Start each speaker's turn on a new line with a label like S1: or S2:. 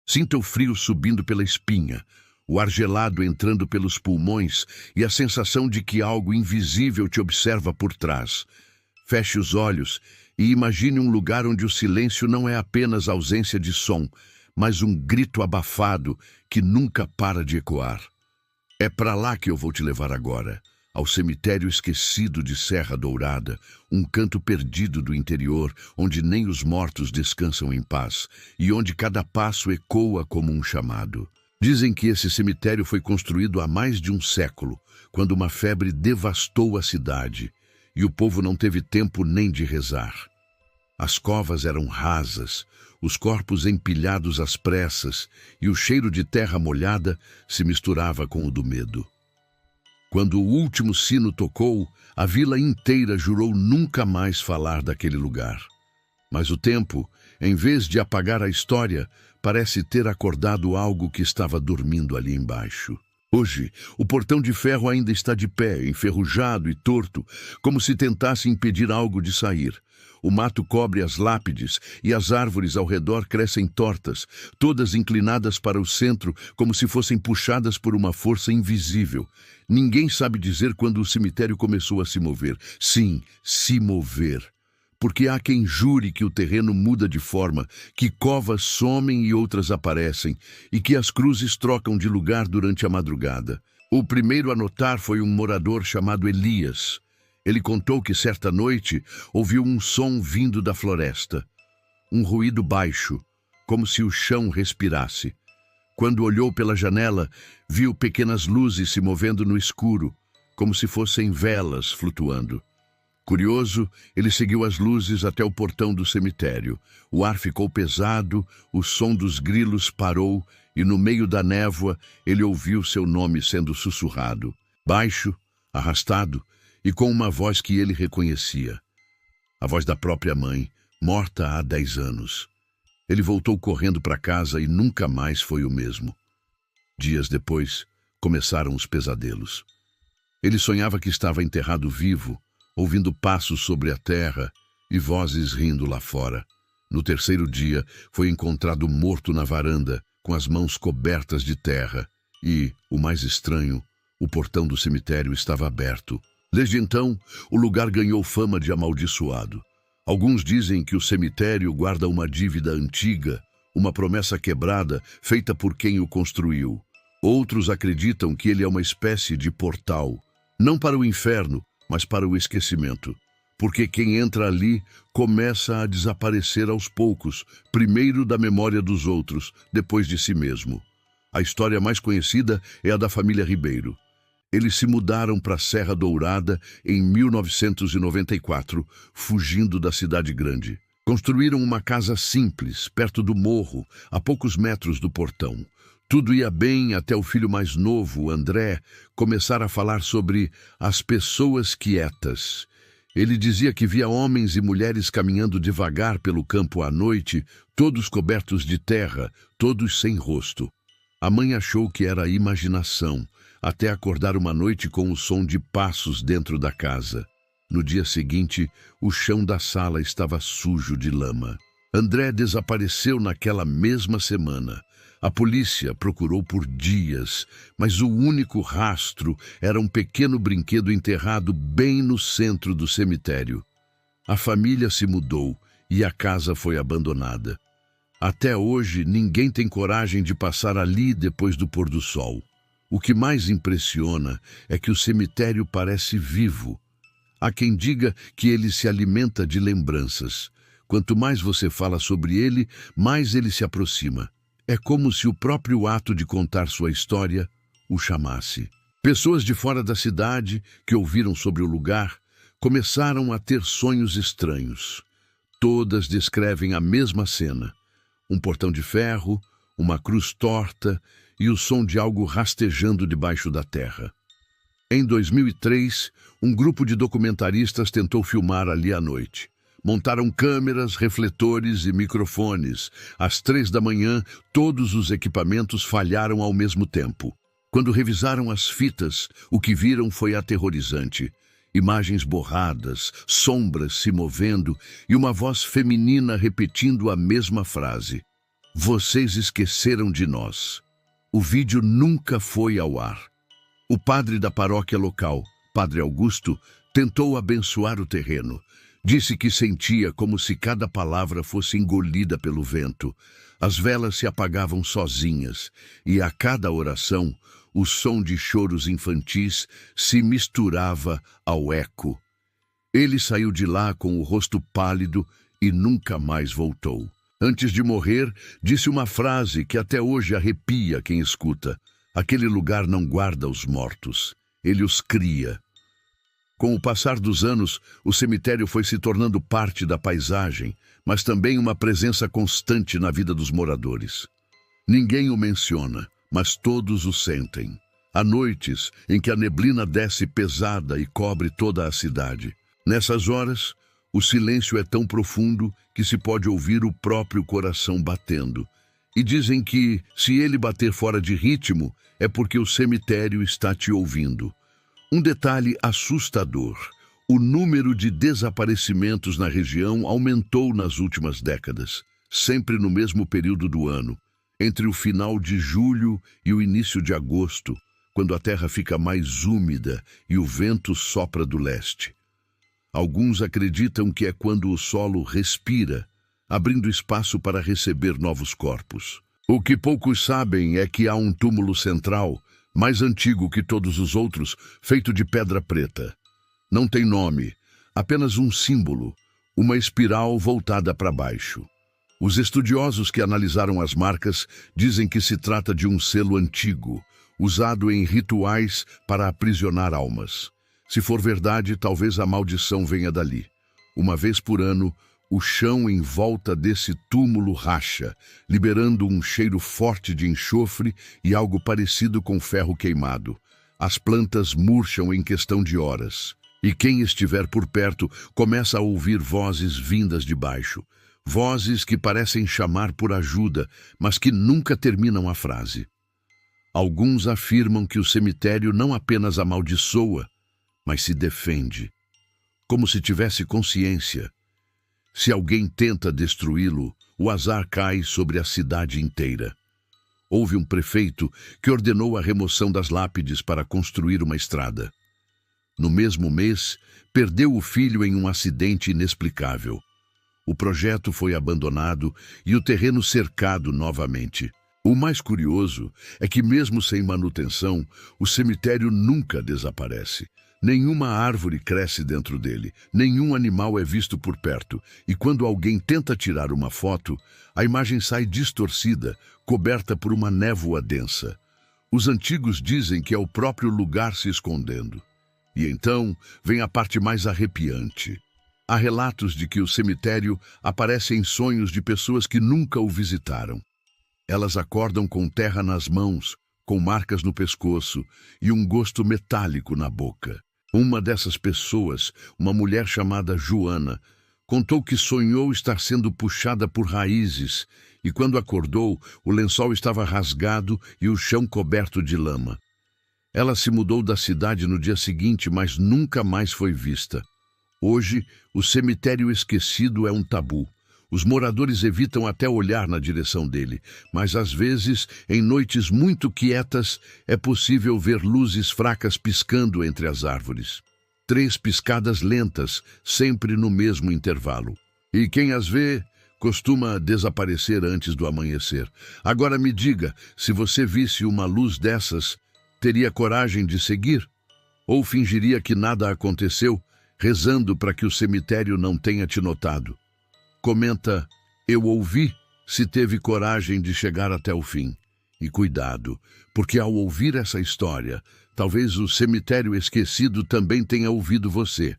S1: Sinta o frio subindo pela espinha, o ar gelado entrando pelos pulmões e a sensação de que algo invisível te observa por trás. Feche os olhos e imagine um lugar onde o silêncio não é apenas ausência de som, mas um grito abafado que nunca para de ecoar. É para lá que eu vou te levar agora, ao cemitério esquecido de Serra Dourada, um canto perdido do interior, onde nem os mortos descansam em paz e onde cada passo ecoa como um chamado. Dizem que esse cemitério foi construído há mais de um século, quando uma febre devastou a cidade e o povo não teve tempo nem de rezar. As covas eram rasas, os corpos empilhados às pressas e o cheiro de terra molhada se misturava com o do medo. Quando o último sino tocou, a vila inteira jurou nunca mais falar daquele lugar. Mas o tempo, em vez de apagar a história, parece ter acordado algo que estava dormindo ali embaixo. Hoje, o portão de ferro ainda está de pé, enferrujado e torto, como se tentasse impedir algo de sair. O mato cobre as lápides e as árvores ao redor crescem tortas, todas inclinadas para o centro, como se fossem puxadas por uma força invisível. Ninguém sabe dizer quando o cemitério começou a se mover. Sim, se mover. Porque há quem jure que o terreno muda de forma, que covas somem e outras aparecem, e que as cruzes trocam de lugar durante a madrugada. O primeiro a notar foi um morador chamado Elias. Ele contou que certa noite ouviu um som vindo da floresta. Um ruído baixo, como se o chão respirasse. Quando olhou pela janela, viu pequenas luzes se movendo no escuro, como se fossem velas flutuando. Curioso, ele seguiu as luzes até o portão do cemitério. O ar ficou pesado, o som dos grilos parou e no meio da névoa ele ouviu seu nome sendo sussurrado. Baixo, arrastado e com uma voz que ele reconhecia. A voz da própria mãe, morta há 10 anos. Ele voltou correndo para casa e nunca mais foi o mesmo. Dias depois, começaram os pesadelos. Ele sonhava que estava enterrado vivo, ouvindo passos sobre a terra e vozes rindo lá fora. No terceiro dia, foi encontrado morto na varanda, com as mãos cobertas de terra, e, o mais estranho, o portão do cemitério estava aberto. Desde então, o lugar ganhou fama de amaldiçoado. Alguns dizem que o cemitério guarda uma dívida antiga, uma promessa quebrada feita por quem o construiu. Outros acreditam que ele é uma espécie de portal, não para o inferno, mas para o esquecimento. Porque quem entra ali começa a desaparecer aos poucos, primeiro da memória dos outros, depois de si mesmo. A história mais conhecida é a da família Ribeiro. Eles se mudaram para Serra Dourada em 1994, fugindo da cidade grande. Construíram uma casa simples, perto do morro, a poucos metros do portão. Tudo ia bem até o filho mais novo, André, começar a falar sobre as pessoas quietas. Ele dizia que via homens e mulheres caminhando devagar pelo campo à noite, todos cobertos de terra, todos sem rosto. A mãe achou que era imaginação, até acordar uma noite com o som de passos dentro da casa. No dia seguinte, o chão da sala estava sujo de lama. André desapareceu naquela mesma semana. A polícia procurou por dias, mas o único rastro era um pequeno brinquedo enterrado bem no centro do cemitério. A família se mudou e a casa foi abandonada. Até hoje, ninguém tem coragem de passar ali depois do pôr do sol. O que mais impressiona é que o cemitério parece vivo. Há quem diga que ele se alimenta de lembranças. Quanto mais você fala sobre ele, mais ele se aproxima. É como se o próprio ato de contar sua história o chamasse. Pessoas de fora da cidade, que ouviram sobre o lugar, começaram a ter sonhos estranhos. Todas descrevem a mesma cena. Um portão de ferro, uma cruz torta e o som de algo rastejando debaixo da terra. Em 2003, um grupo de documentaristas tentou filmar ali à noite. Montaram câmeras, refletores e microfones. Às 3 da manhã, todos os equipamentos falharam ao mesmo tempo. Quando revisaram as fitas, o que viram foi aterrorizante. Imagens borradas, sombras se movendo e uma voz feminina repetindo a mesma frase. Vocês esqueceram de nós. O vídeo nunca foi ao ar. O padre da paróquia local, Padre Augusto, tentou abençoar o terreno. Disse que sentia como se cada palavra fosse engolida pelo vento. As velas se apagavam sozinhas e a cada oração o som de choros infantis se misturava ao eco. Ele saiu de lá com o rosto pálido e nunca mais voltou. Antes de morrer, disse uma frase que até hoje arrepia quem escuta. Aquele lugar não guarda os mortos, ele os cria. Com o passar dos anos, o cemitério foi se tornando parte da paisagem, mas também uma presença constante na vida dos moradores. Ninguém o menciona, mas todos o sentem. Há noites em que a neblina desce pesada e cobre toda a cidade. Nessas horas, o silêncio é tão profundo que se pode ouvir o próprio coração batendo. E dizem que, se ele bater fora de ritmo, é porque o cemitério está te ouvindo. Um detalhe assustador: o número de desaparecimentos na região aumentou nas últimas décadas, sempre no mesmo período do ano, entre o final de julho e o início de agosto, quando a terra fica mais úmida e o vento sopra do leste. Alguns acreditam que é quando o solo respira, abrindo espaço para receber novos corpos. O que poucos sabem é que há um túmulo central, mais antigo que todos os outros, feito de pedra preta. Não tem nome, apenas um símbolo, uma espiral voltada para baixo. Os estudiosos que analisaram as marcas dizem que se trata de um selo antigo, usado em rituais para aprisionar almas. Se for verdade, talvez a maldição venha dali. Uma vez por ano, o chão em volta desse túmulo racha, liberando um cheiro forte de enxofre e algo parecido com ferro queimado. As plantas murcham em questão de horas. E quem estiver por perto começa a ouvir vozes vindas de baixo. Vozes que parecem chamar por ajuda, mas que nunca terminam a frase. Alguns afirmam que o cemitério não apenas amaldiçoa, mas se defende, como se tivesse consciência. Se alguém tenta destruí-lo, o azar cai sobre a cidade inteira. Houve um prefeito que ordenou a remoção das lápides para construir uma estrada. No mesmo mês, perdeu o filho em um acidente inexplicável. O projeto foi abandonado e o terreno cercado novamente. O mais curioso é que, mesmo sem manutenção, o cemitério nunca desaparece. Nenhuma árvore cresce dentro dele, nenhum animal é visto por perto, e quando alguém tenta tirar uma foto, a imagem sai distorcida, coberta por uma névoa densa. Os antigos dizem que é o próprio lugar se escondendo. E então vem a parte mais arrepiante. Há relatos de que o cemitério aparece em sonhos de pessoas que nunca o visitaram. Elas acordam com terra nas mãos, com marcas no pescoço e um gosto metálico na boca. Uma dessas pessoas, uma mulher chamada Joana, contou que sonhou estar sendo puxada por raízes e, quando acordou, o lençol estava rasgado e o chão coberto de lama. Ela se mudou da cidade no dia seguinte, mas nunca mais foi vista. Hoje, o cemitério esquecido é um tabu. Os moradores evitam até olhar na direção dele, mas às vezes, em noites muito quietas, é possível ver luzes fracas piscando entre as árvores. 3 piscadas lentas, sempre no mesmo intervalo. E quem as vê costuma desaparecer antes do amanhecer. Agora me diga, se você visse uma luz dessas, teria coragem de seguir? Ou fingiria que nada aconteceu, rezando para que o cemitério não tenha te notado? Comenta, eu ouvi, se teve coragem de chegar até o fim. E cuidado, porque ao ouvir essa história, talvez o cemitério esquecido também tenha ouvido você.